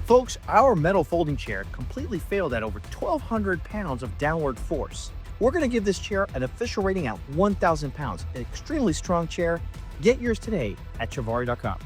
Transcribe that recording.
Folks, our metal folding chair completely failed at over 1,200 pounds of downward force. We're going to give this chair an official rating at 1,000 pounds, an extremely strong chair. Get yours today at Chivari.com.